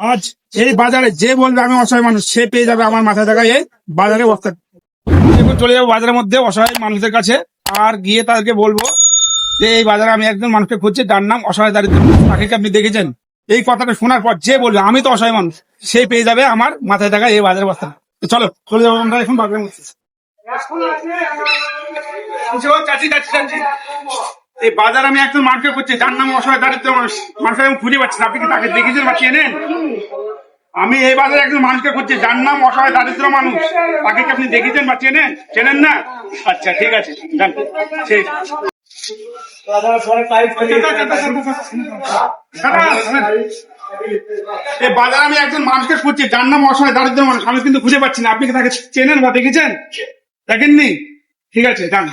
আজ এই বাজারে যে বলবে আমি অসহায় মানুষ সে পেয়ে যাবে আমার মাথায় থাকা এই বাজারে বস্তা। চলে যাবো বাজারের মধ্যে অসহায় মানুষদের কাছে, আর গিয়ে তাদেরকে বলবো যে এই বাজারে আমি একজন মানুষকে খুঁজছি যার নাম অসহায় দারিদ্র। তাকে কি আপনি দেখেছেন? এই কথাটা শোনার পর যে বলবে আমি তো অসহায় মানুষ সে পেয়ে যাবে আমার মাথায় থাকা এই বাজারের বস্তা। চলো চলে যাবো আমরা এখন বাজারের মধ্যে। চাচি চাচি চাচি, এই বাজার আমি একজন মানুষকে খুঁজছি যার নাম অসহায় দারিদ্র মানুষ। মানুষকে আমি খুঁজে পাচ্ছি না, আপনি কি তাকে দেখেছেন বা চেনেন? আমি এই বাজারে একজন মানুষকে খুঁজছি যার নাম অসহায় দারিদ্র মানুষ। তাকে কি আপনি দেখেছেন বা চেনেন? চেনেন না? আচ্ছা ঠিক আছে, যান। ঠিক এই বাজারে আমি একজন মানুষকে খুঁজছি যার নাম অসহায় দারিদ্র মানুষ। আমি কিন্তু খুঁজে পাচ্ছি না, আপনি কি তাকে চেনেন বা দেখেছেন? দেখেননি? ঠিক আছে, যান।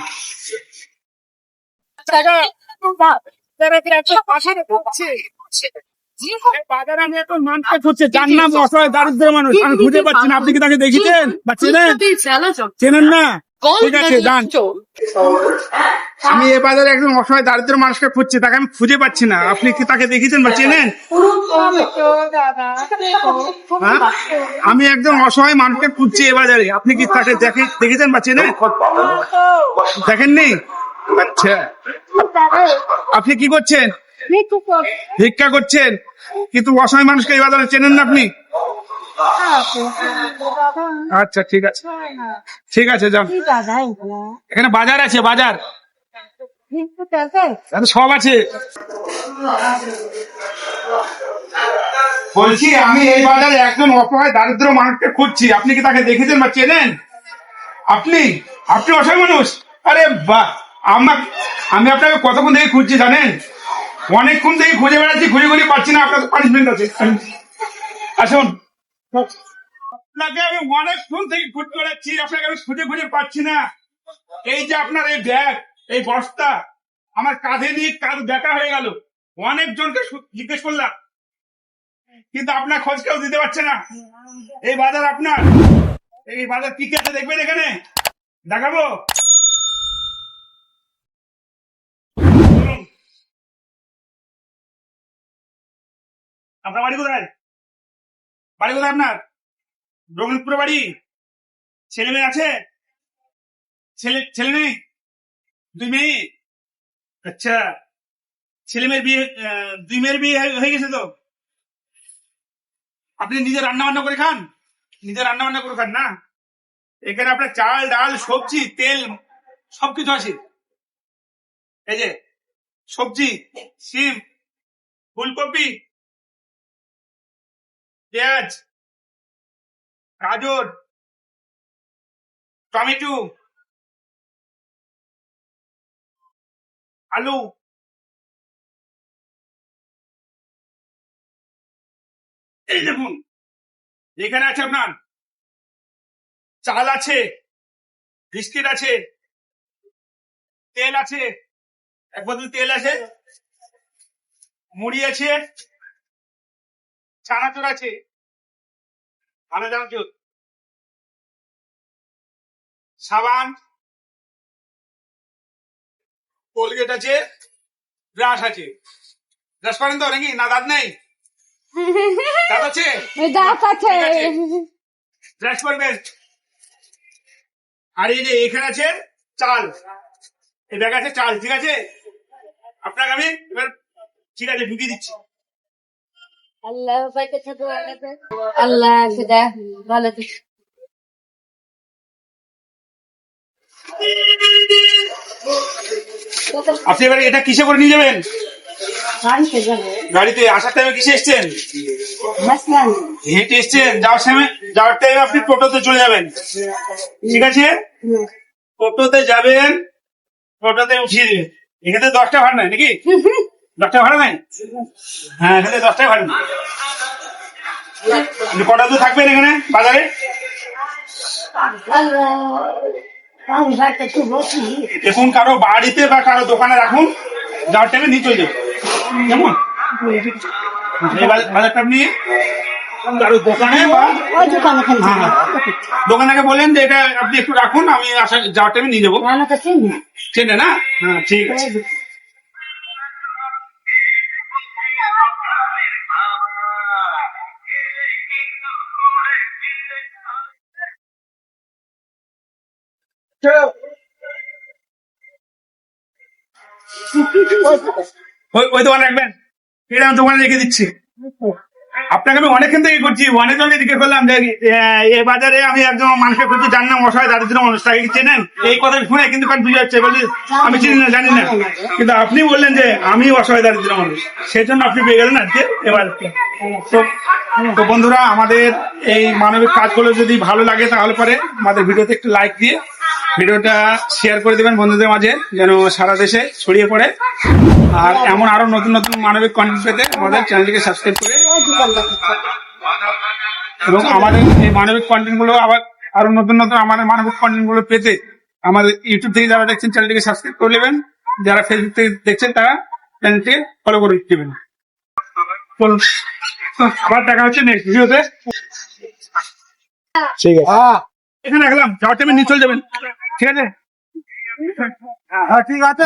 বাজারে আমি এখন মানুষকে খুঁজছি যার নাম অসহায় দারিদ্র মানুষ। আমি খুঁজে পাচ্ছি না, আপনি কি তাকে দেখেছেন বা চেনেন? চেনেন না? ঠিক আছে, যান। আমি এ বাজারে একজন অসহায় দারিদ্র মানুষকে খুঁজছি, তাকে আমি খুঁজে পাচ্ছি না, আপনি কি তাকে দেখেছেন বা চেনেন? হ্যাঁ? আমি একজন অসহায় মানুষকে খুঁজছি এ বাজারে, আপনি কি তাকে দেখেছেন বা চেনেন? দেখেননি? আচ্ছা, আপনি কি করছেন? ভিক্ষা করছেন, কিন্তু অসহায় মানুষকে এই বাজারে চেনেন না আপনি? আচ্ছা ঠিক আছে, ঠিক আছে, যান। এখানে বাজার আছে, বাজার সব আছে। বলছি আমি এই বাজারে একজন অসহায় দারিদ্র মানুষকে খুঁজছি, আপনি কি তাকে দেখেছেন বা চেনেন? আপনি আপনি অসহায় মানুষ? আরে বাহ, আমি আপনাকে কতক্ষণ থেকে খুঁজছি জানেন? অনেকক্ষণ থেকে খুঁজে বেড়াচ্ছি, খুঁজে খুঁজে পাচ্ছি না। আপনার পানিশমেন্ট আছে, আসুন। আপনাকে আমি অনেকক্ষণ থেকে খুঁজে বেড়াচ্ছি, আপনাকে আমি খুঁজে খুঁজে পাচ্ছি না। এই যে আপনার এই ব্যাগ, এই বস্তা আমার কাঁধে নিয়ে কাঁধ ব্যথা হয়ে গেল। অনেকজনকে জিজ্ঞেস করলাম, কিন্তু আপনার খোঁজ কেউ দিতে পারছে না। এই বাজার আপনার, এই বাজার কি কি আছে দেখবেন, এখানে দেখাবো। আপনার বাড়ি কোথায়? বাড়ি কোথায় আপনার? রঘুনাথপুরে বাড়ি? ছেলে মেয়ে আছে? ছেলে নেই? 2 মেয়ে? আচ্ছা, ছেলে মেয়ের বিয়ে, 2 মেয়ের বিয়ে হয়ে গেছে তো? আপনি নিজে রান্না বান্না করে খান? নিজে রান্না বান্না করে খান না? এখানে আপনার চাল ডাল সবজি তেল সবকিছু আছে। এই যে সবজি, সিম, ফুলকপি, পেঁয়াজ, গাজর, টমেটো, আলু, এই দেখুন এখানে আছে আপনার চাল আছে, বিস্কিট আছে, তেল আছে, 1 বোতল তেল আছে, মুড়ি আছে, চানাচুর আছে, ভালো চানাচুর, সাবান, কোলগেট আছে, ব্রাশ আছে। ব্রাশ করেন তো নাকি? না দাঁত নেই? দাঁত আছে? দাঁত আছে। ব্রাশ করবেন। আর এই যে এখানে আছে চাল, এই ব্যাগ আছে চাল, ঠিক আছে? আপনাকে আমি এবার ঠিক আছে ঢুকিয়ে দিচ্ছি। আল্লাহ ভালো। আপনি এবার এটা কিসে করে নিয়ে যাবেন? গাড়িতে। আসার টাইমে কিসে এসছেন? হেঁটে এসছেন? যাওয়ার টাইমে আপনি টোটোতে চলে যাবেন, ঠিক আছে? টোটোতে যাবেন, টোটোতে উঠিয়ে দেবেন। এখানে 10 টাকা ভাড়া নাই নাকি? 10 টাকা ভাড়া নাই? হ্যাঁ, এখানে 10 টাকা ভাড়া নেই। আপনি কটা দূর থাকবেন এখানে বাজারে? দেখুন কারো বাড়িতে বা কারো দোকানে রাখুন, যাওয়ার টাইমে নিয়ে চলে যাবেন, কেমন? এই বাজারটা আপনি কারো দোকানে বা দোকানে বলেন যে এটা আপনি একটু রাখুন, আমি যাওয়ার টাইমে নিয়ে যাবো। চেনে না? হ্যাঁ ঠিক আছে। ওই দোকানে রাখবেন, এটা আমি দোকানে রেখে দিচ্ছি। আপনাকে আমি অনেকক্ষণ থেকে করছি, অনেকজনকে জিজ্ঞেস করলাম যে এই বাজারে আমি একজন মানুষকে খুঁজছি যার নাম অসহায় দারিদ্র মানুষ, তাকে কি চেনেন? এই কথা শুনে কিন্তু কনফিউজ হচ্ছে, বলছি আমি চিনি না, জানি না। কিন্তু আপনি বললেন যে আমি অসহায় দারিদ্র মানুষ, সেই জন্য আপনি পেয়ে গেলেন আজকে এবার। তো তো বন্ধুরা, আমাদের এই মানবিক কাজগুলো যদি ভালো লাগে তাহলে পরে আমাদের ভিডিওতে একটু লাইক দিয়ে ভিডিওটা শেয়ার করে দেবেন বন্ধুদের মাঝে, যেন সারা দেশে ছড়িয়ে পড়ে। আর এমন আরো নতুন নতুন মানবিক কন্টেন্ট পেতে আমাদের চ্যানেলটিকে সাবস্ক্রাইব করে, এবং আমাদের এই মানবিক কন্টেন্ট গুলো আবার আরো নতুন নতুন আমাদের মানবিক কন্টেন্ট গুলো পেতে আমাদের ইউটিউব থেকে যারা দেখছেন চ্যানেলটিকে সাবস্ক্রাইব করে নেবেন, যারা ফেসবুক থেকে দেখছেন তারা চ্যানেলটিকে ফলো করে দেবেন। আবার দেখা হচ্ছে নেক্সট ভিডিওতে। ঠিক আছে। এখানে রাখলাম, যাওয়ার টাইমে নিয়ে চলে যাবেন, ঠিক আছে? ঠিক আছে।